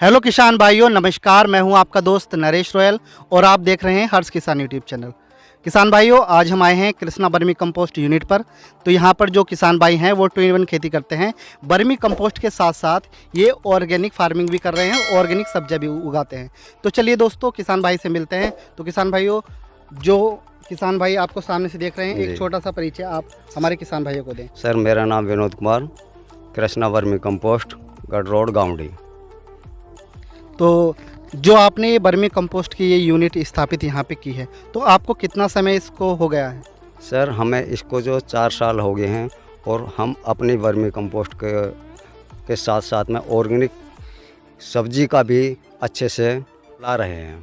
Hello किसान भाइयों, नमस्कार। मैं हूं आपका दोस्त नरेश रॉयल और आप देख रहे हैं हर्ष किसान यूट्यूब चैनल। किसान भाइयों, आज हम आए हैं कृष्णा वर्मी कंपोस्ट यूनिट पर। तो यहां पर जो किसान भाई हैं वो 2 in 1 खेती करते हैं। वर्मी कंपोस्ट के साथ साथ ये ऑर्गेनिक फार्मिंग भी कर रहे हैं, ऑर्गेनिक सब्जियां भी उगाते हैं। तो चलिए दोस्तों, किसान भाई से मिलते हैं। तो किसान भाइयों, जो किसान भाई आपको सामने से देख रहे हैं, एक छोटा सा परिचय आप हमारे किसान भाइयों को दें। सर, मेरा नाम विनोद कुमार, कृष्णा वर्मी कंपोस्ट, गढ़ रोड, गाँवडी। तो जो आपने ये वर्मी कंपोस्ट की ये यूनिट स्थापित यहाँ पे की है, तो आपको कितना समय इसको हो गया है? सर, हमें इसको जो 4 साल हो गए हैं और हम अपनी वर्मी कंपोस्ट के साथ साथ में ऑर्गेनिक सब्जी का भी अच्छे से ला रहे हैं।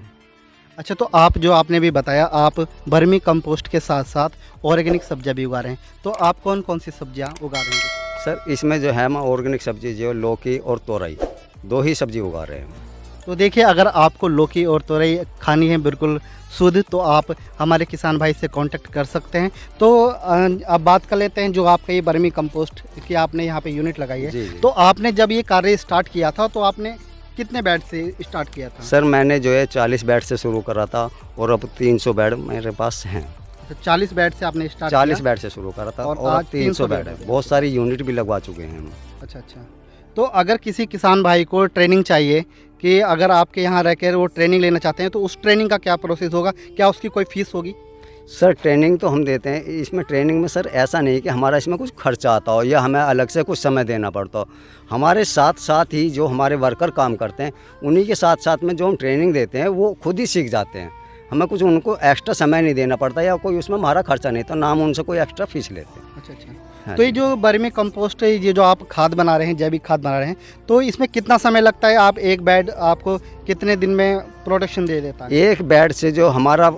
अच्छा, तो आप जो आपने भी बताया, आप वर्मी कंपोस्ट के साथ साथ ऑर्गेनिक सब्जियां भी उगा रहे हैं। तो आप कौन कौन सी सब्जियां उगा रहे हैं? सर, इसमें जो है हम ऑर्गेनिक सब्जी जो लौकी और तोरई 2 ही सब्जी उगा रहे हैं। तो देखिए, अगर आपको लौकी और तोरई खानी है बिल्कुल शुद्ध, तो आप हमारे किसान भाई से कांटेक्ट कर सकते हैं। तो अब बात कर लेते हैं जो आपका ये वर्मी कंपोस्ट की आपने यहाँ पे यूनिट लगाई है। जी, जी। तो आपने जब ये कार्य स्टार्ट किया था, तो आपने कितने बेड से स्टार्ट किया था? सर, मैंने जो है 40 बेड से शुरू करा था और अब 300 बेड मेरे पास हैं। तो 40 बेड से आपने स्टार्ट 40 किया बेड से शुरू करा था और और आज अब 300 बेड है। बहुत सारी यूनिट भी लगवा चुके हैं हम। अच्छा अच्छा। तो अगर किसी किसान भाई को ट्रेनिंग चाहिए, कि अगर आपके यहाँ रहकर वो ट्रेनिंग लेना चाहते हैं, तो उस ट्रेनिंग का क्या प्रोसेस होगा? क्या उसकी कोई फीस होगी? सर, ट्रेनिंग तो हम देते हैं। इसमें ट्रेनिंग में सर ऐसा नहीं कि हमारा इसमें कुछ खर्चा आता हो या हमें अलग से कुछ समय देना पड़ता हो। हमारे साथ साथ ही जो हमारे वर्कर काम करते हैं, उन्हीं के साथ साथ में जो हम ट्रेनिंग देते हैं वो खुद ही सीख जाते हैं। हमें कुछ उनको एक्स्ट्रा समय नहीं देना पड़ता या कोई उसमें हमारा खर्चा नहीं, तो ना हम उनसे कोई एक्स्ट्रा फीस लेते हैं। अच्छा अच्छा। हाँ तो ये जो वर्मी कंपोस्ट है, ये जो आप खाद बना रहे हैं, जैविक खाद बना रहे हैं, तो इसमें कितना समय लगता है? आप एक बेड आपको कितने दिन में प्रोडक्शन दे देता है? एक बेड से जो हमारा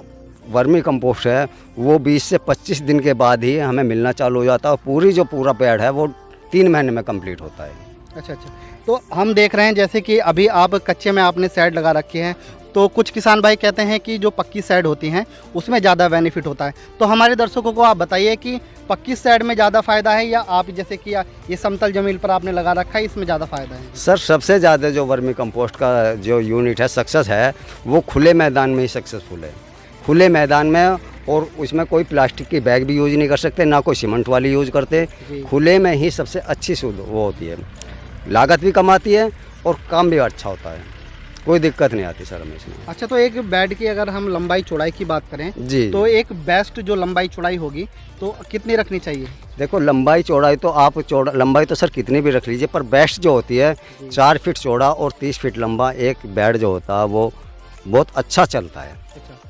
वर्मी कंपोस्ट है वो 20 से 25 दिन के बाद ही हमें मिलना चालू हो जाता है और पूरा बेड है वो 3 महीने में कंप्लीट होता है। अच्छा अच्छा। तो हम देख रहे हैं जैसे कि अभी आप कच्चे में आपने साइड लगा रखी है, तो कुछ किसान भाई कहते हैं कि जो पक्की साइड होती हैं उसमें ज़्यादा बेनिफिट होता है। तो हमारे दर्शकों को आप बताइए कि पक्की साइड में ज़्यादा फ़ायदा है, या आप जैसे कि ये समतल ज़मीन पर आपने लगा रखा है, इसमें ज़्यादा फ़ायदा है? सर, सबसे ज़्यादा जो वर्मी कंपोस्ट का जो यूनिट है सक्सेस है वो खुले मैदान में ही सक्सेसफुल है। खुले मैदान में, और उसमें कोई प्लास्टिक की बैग भी यूज नहीं कर सकते, ना कोई सीमेंट वाली यूज करते। खुले में ही सबसे अच्छी शुद्ध वो होती है, लागत भी कम आती है और काम भी अच्छा होता है। कोई दिक्कत नहीं आती सर हमें इसमें। अच्छा, तो एक बेड की अगर हम लंबाई चौड़ाई की बात करें जी, तो एक बेस्ट जो लंबाई चौड़ाई होगी तो कितनी रखनी चाहिए? देखो, लंबाई चौड़ाई तो आप लंबाई तो सर कितनी भी रख लीजिए, पर बेस्ट जो होती है 4 फीट चौड़ा और 30 फीट लंबा एक बेड जो होता है वो बहुत अच्छा चलता है।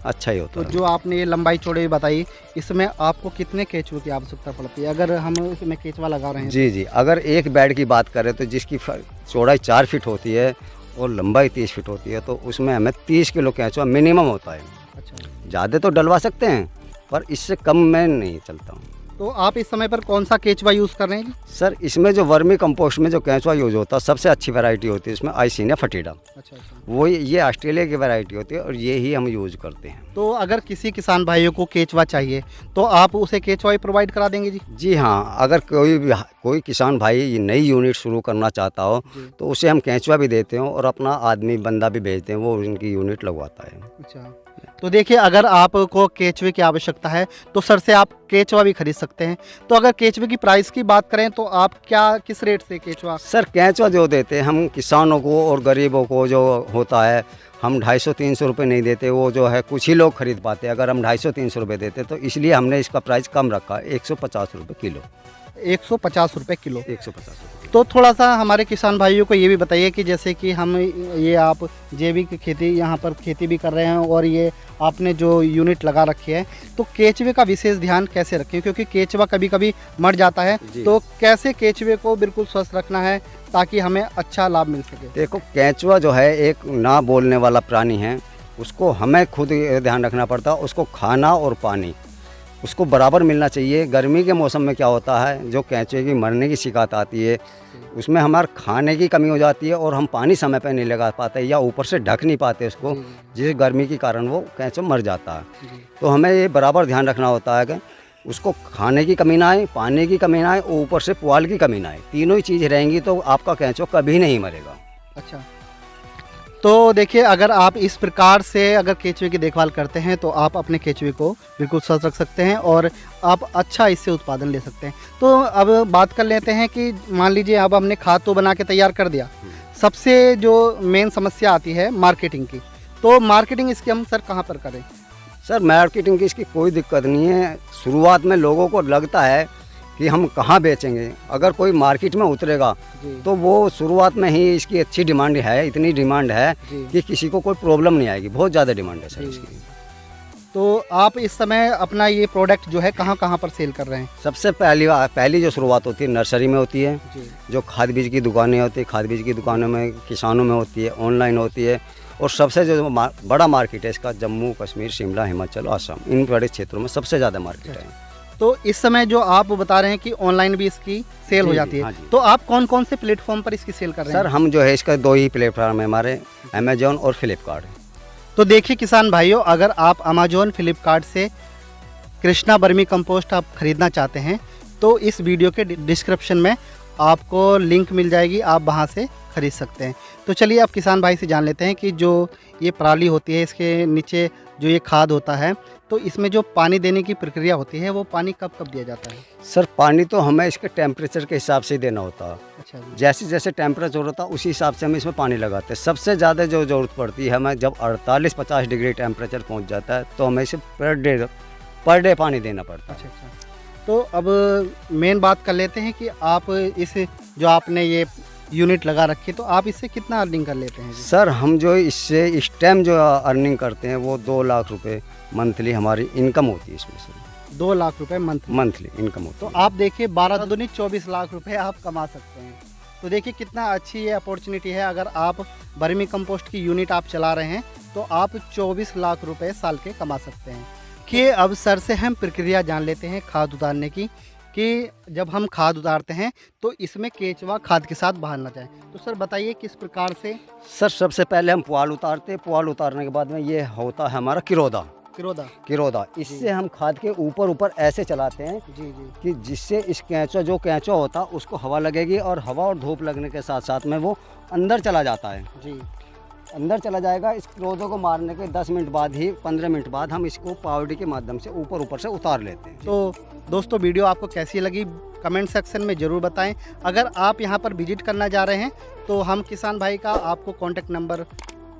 अच्छा ही होता तो है। जो आपने ये लंबाई चौड़ाई बताई, इसमें आपको कितने केचुए की आवश्यकता पड़ती है अगर हम इसमें केचुआ लगा रहे हैं? जी जी, अगर एक बेड की बात करें तो जिसकी चौड़ाई 4 फीट होती है और लंबाई 30 फीट होती है, तो उसमें हमें 30 किलो केंचुआ मिनिमम होता है। अच्छा। ज़्यादा तो डलवा सकते हैं पर इससे कम मैं नहीं चलता हूँ। तो आप इस समय पर कौन सा केचुआ यूज़ कर रहे हैं? सर, इसमें जो वर्मी कंपोस्ट में जो केंचुआ यूज होता है सबसे अच्छी वैरायटी होती है इसमें आइसिनिया फटीडा। अच्छा अच्छा। वो ये ऑस्ट्रेलिया की वैरायटी होती है और ये ही हम यूज करते हैं। तो अगर किसी किसान भाइयों को केचुआ चाहिए तो आप उसे केचुआ ही प्रोवाइड करा देंगे जी? जी हाँ, अगर कोई किसान भाई ये नई यूनिट शुरू करना चाहता हो तो उसे हम केंचुआ भी देते हैं और अपना आदमी बंदा भी भेजते हैं, वो उनकी यूनिट लगवाता है। अच्छा। तो देखिए, अगर आपको केचुए की आवश्यकता है तो सर से आप केचुआ भी खरीद सकते हैं। तो अगर केचुए की प्राइस की बात करें तो आप किस रेट से केचुआ? सर, केंचुआ जो देते हैं हम किसानों को और गरीबों को जो होता है, हम 250-300 रुपये नहीं देते, वो जो है कुछ ही लोग खरीद पाते। अगर हम 250-300 रुपये देते तो इसलिए हमने इसका प्राइस कम रखा, 150 रुपये किलो। 150 रुपये किलो। 150 रुपये। तो थोड़ा सा हमारे किसान भाइयों को ये भी बताइए कि जैसे कि हम ये आप जैविक खेती यहाँ पर खेती भी कर रहे हैं और ये आपने जो यूनिट लगा रखी है, तो केचुए का विशेष ध्यान कैसे रखें? क्योंकि केचुआ कभी कभी मर जाता है, तो कैसे केचुए को बिल्कुल स्वस्थ रखना है ताकि हमें अच्छा लाभ मिल सके? देखो, केंचुआ जो है एक ना बोलने वाला प्राणी है, उसको हमें खुद ध्यान रखना पड़ता है। उसको खाना और पानी उसको बराबर मिलना चाहिए। गर्मी के मौसम में क्या होता है, जो केंचुए की मरने की शिकायत आती है, उसमें हमारे खाने की कमी हो जाती है और हम पानी समय पर नहीं लगा पाते या ऊपर से ढक नहीं पाते उसको, जिस गर्मी के कारण वो केंचुआ मर जाता है। तो हमें ये बराबर ध्यान रखना होता है कि उसको खाने की कमी ना आए, पानी की कमी ना आए और ऊपर से पुआल की कमी ना आए। तीनों ही चीज़ रहेंगी तो आपका केंचुआ कभी नहीं मरेगा। अच्छा। तो देखिए, अगर आप इस प्रकार से अगर केचुए की देखभाल करते हैं तो आप अपने केचुए को बिल्कुल स्वस्थ रख सकते हैं और आप अच्छा इससे उत्पादन ले सकते हैं। तो अब बात कर लेते हैं कि मान लीजिए अब हमने खाद तो बना के तैयार कर दिया, सबसे जो मेन समस्या आती है मार्केटिंग की, तो मार्केटिंग इसकी हम सर कहाँ पर करें? सर मार्केटिंग की इसकी कोई दिक्कत नहीं है। शुरुआत में लोगों को लगता है कि हम कहाँ बेचेंगे, अगर कोई मार्केट में उतरेगा जी तो वो शुरुआत में ही इसकी अच्छी डिमांड है, इतनी डिमांड है जी। कि किसी को कोई प्रॉब्लम नहीं आएगी। बहुत ज़्यादा डिमांड है सर जी। इसकी। तो आप इस समय अपना ये प्रोडक्ट जो है कहाँ कहाँ पर सेल कर रहे हैं? सबसे पहली जो शुरुआत होती है नर्सरी में होती है, जी जो खाद बीज की दुकानें होती है, खाद बीज की दुकानों में, किसानों में होती है, ऑनलाइन होती है, और सबसे जो बड़ा मार्केट है इसका जम्मू कश्मीर, शिमला, हिमाचल, असम, इन बड़े क्षेत्रों में सबसे ज़्यादा मार्केट है। तो इस समय जो आप बता रहे हैं कि ऑनलाइन भी इसकी सेल हो जी, जाती है, हाँ जी। तो आप कौन कौन से प्लेटफॉर्म पर इसकी सेल कर रहे सर हैं? हम जो है इसका 2 ही प्लेटफॉर्म है हमारे, अमेजोन और फ्लिपकार्ट। तो देखिए किसान भाइयों, अगर आप अमेजोन, फ्लिपकार्ट से कृष्णा वर्मी कंपोस्ट आप खरीदना चाहते हैं तो इस वीडियो के डिस्क्रिप्शन में आपको लिंक मिल जाएगी, आप वहां से खरीद सकते हैं। तो चलिए अब किसान भाई से जान लेते हैं कि जो ये पराली होती है, इसके नीचे जो ये खाद होता है, तो इसमें जो पानी देने की प्रक्रिया होती है वो पानी कब कब दिया जाता है? सर पानी तो हमें इसके टेम्परेचर के हिसाब से ही देना होता है। अच्छा जी। जैसे जैसे टेम्परेचर होता है उसी हिसाब से हम इसमें पानी लगाते हैं। सबसे ज़्यादा जो ज़रूरत पड़ती है हमें जब 48-50 डिग्री टेम्परेचर पहुंच जाता है तो हमें इसे पर डे पानी देना पड़ता है। अच्छा अच्छा। तो अब मेन बात कर लेते हैं कि आप इस जो आपने ये यूनिट लगा रखी है तो आप इससे कितना अर्निंग कर लेते हैं जी? सर हम जो इससे इस टाइम जो अर्निंग करते हैं वो 2 लाख रुपए मंथली हमारी इनकम होती है इसमें से। 2 लाख रुपए मंथली इनकम होती तो है। आप देखिए 12 दूनी 24 लाख रुपए आप कमा सकते हैं। तो देखिए कितना अच्छी ये अपॉर्चुनिटी है। अगर आप वर्मी कंपोस्ट की यूनिट आप चला रहे हैं तो आप 24 लाख रुपए साल के कमा सकते हैं। कि अब सर से हम प्रक्रिया जान लेते हैं खाद उतारने की, कि जब हम खाद उतारते हैं तो इसमें केचुआ खाद के साथ बाहर ना जाए। तो सर बताइए किस प्रकार से? सर सबसे पहले हम पुआल उतारते हैं। पुआल उतारने के बाद में ये होता है हमारा किरोदा। किरोदा इससे हम खाद के ऊपर ऐसे चलाते हैं जी जी। कि जिससे इस केंचुआ होता है उसको हवा लगेगी और हवा और धूप लगने के साथ साथ में वो अंदर चला जाता है। जी अंदर चला जाएगा। इस किरोदों को मारने के 10 मिनट बाद ही 15 मिनट बाद हम इसको पावड़ी के माध्यम से ऊपर से उतार लेते हैं। तो दोस्तों वीडियो आपको कैसी लगी कमेंट सेक्शन में ज़रूर बताएं। अगर आप यहां पर विजिट करना जा रहे हैं तो हम किसान भाई का आपको कॉन्टैक्ट नंबर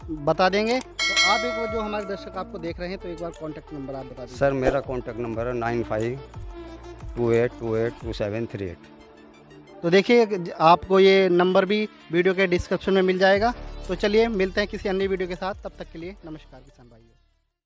बता देंगे। तो आप एक बार जो हमारे दर्शक आपको देख रहे हैं तो एक बार कॉन्टैक्ट नंबर आप बता दीजिए। सर मेरा कॉन्टैक्ट नंबर है 9528282738। तो देखिए आपको ये नंबर भी वीडियो के डिस्क्रिप्शन में मिल जाएगा। तो चलिए मिलते हैं किसी अन्य वीडियो के साथ, तब तक के लिए नमस्कार किसान भाइयों।